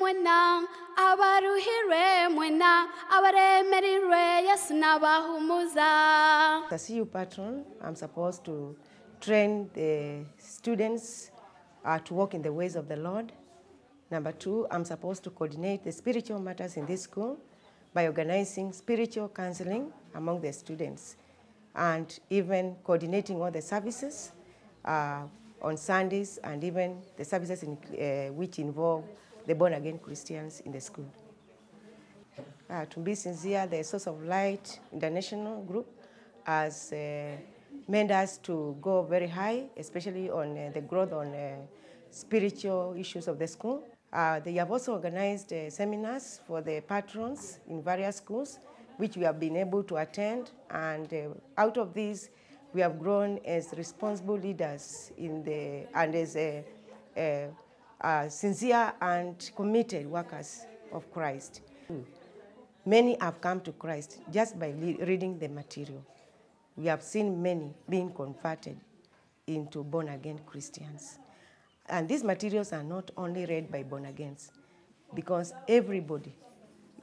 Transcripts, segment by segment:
mwena abaruhire mwena abaremerirwe Yesu nabahumuza. As a CU patron, I'm supposed to train the students to walk in the ways of the Lord. Number 2, I'm supposed to coordinate the spiritual matters in this school by organizing spiritual counseling among the students and even coordinating all the services on Sundays and even the services which involve the born-again Christians in the school. To be sincere, the Source of Light International Group has made us to go very high, especially on the growth on spiritual issues of the school. They have also organized seminars for the patrons in various schools, which we have been able to attend, and out of these, we have grown as responsible leaders and as sincere and committed workers of Christ. Many have come to Christ just by reading the material. We have seen many being converted into born-again Christians. And these materials are not only read by born-agains, because everybody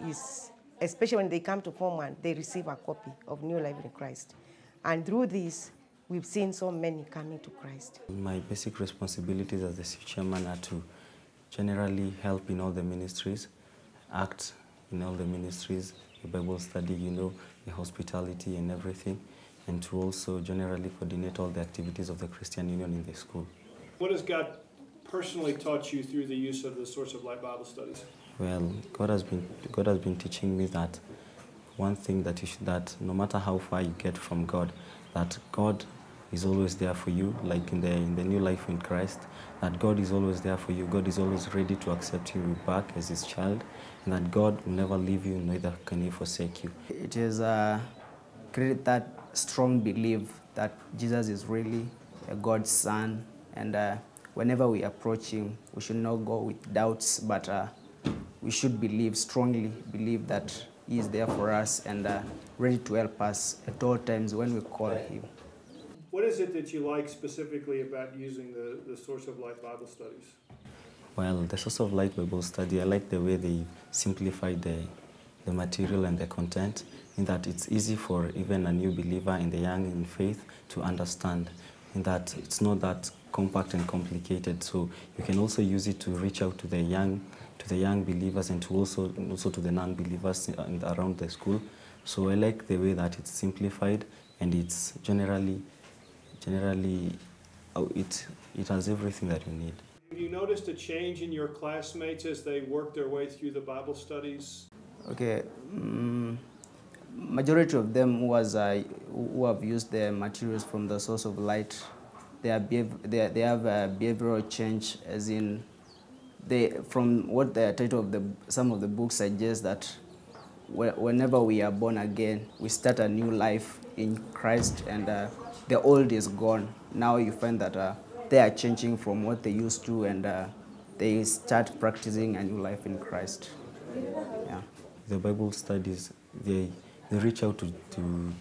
is, especially when they come to Form 1, they receive a copy of New Life in Christ. And through this, we've seen so many coming to Christ. My basic responsibilities as the CU chairman are to generally help in all the ministries, act in all the ministries, the Bible study, the hospitality and everything, and to also generally coordinate all the activities of the Christian Union in the school. What has God personally taught you through the use of the Source of Light Bible studies? Well, God has been teaching me that one thing that no matter how far you get from God, that God is always there for you, like in the new life in Christ, that God is always there for you. God is always ready to accept you back as his child, and that God will never leave you, neither can he forsake you. It is created that strong belief that Jesus is really God's son, and whenever we approach him, we should not go with doubts, but we should strongly believe that he is there for us and ready to help us at all times when we call him. What is it that you like specifically about using the Source of Light Bible studies? Well, the Source of Light Bible study, I like the way they simplify the material and the content, in that it's easy for even a new believer and the young in faith to understand, in that it's not that compact and complicated. So you can also use it to reach out to the young believers and to also to the non-believers around the school. So I like the way that it's simplified, and it's generally it has everything that you need. Have you noticed a change in your classmates as they work their way through the Bible studies? Okay, majority of them who have used the materials from the Source of Light, they have a behavioral change, as in from what the title of some of the books suggests, that whenever we are born again, we start a new life in Christ, and the old is gone. Now you find that they are changing from what they used to, and they start practicing a new life in Christ. Yeah. The Bible studies, they reach out to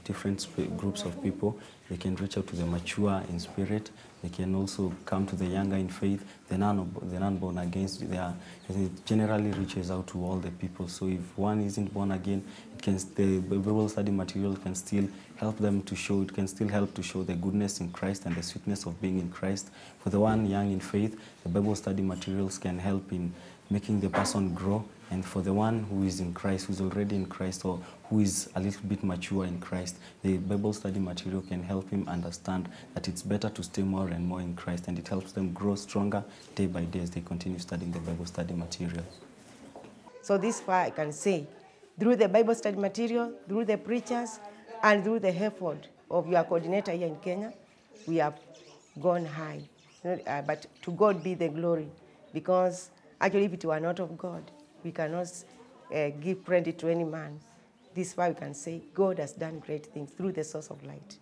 different groups of people. They can reach out to the mature in spirit. They can also come to the younger in faith, the non-born again. It generally reaches out to all the people. So if one isn't born again, the Bible study material can still help them to show. It can still help to show the goodness in Christ and the sweetness of being in Christ. For the one young in faith, the Bible study materials can help in making the person grow. And for the one who is in Christ, who is already in Christ, or who is a little bit mature in Christ, the Bible study material can help him understand that it's better to stay more and more in Christ, and it helps them grow stronger day by day as they continue studying the Bible study material. So this far I can say, through the Bible study material, through the preachers, and through the effort of your coordinator here in Kenya, we have gone high. But to God be the glory, because actually if it were not of God, we cannot give credit to any man. This far we can say God has done great things through the Source of Light.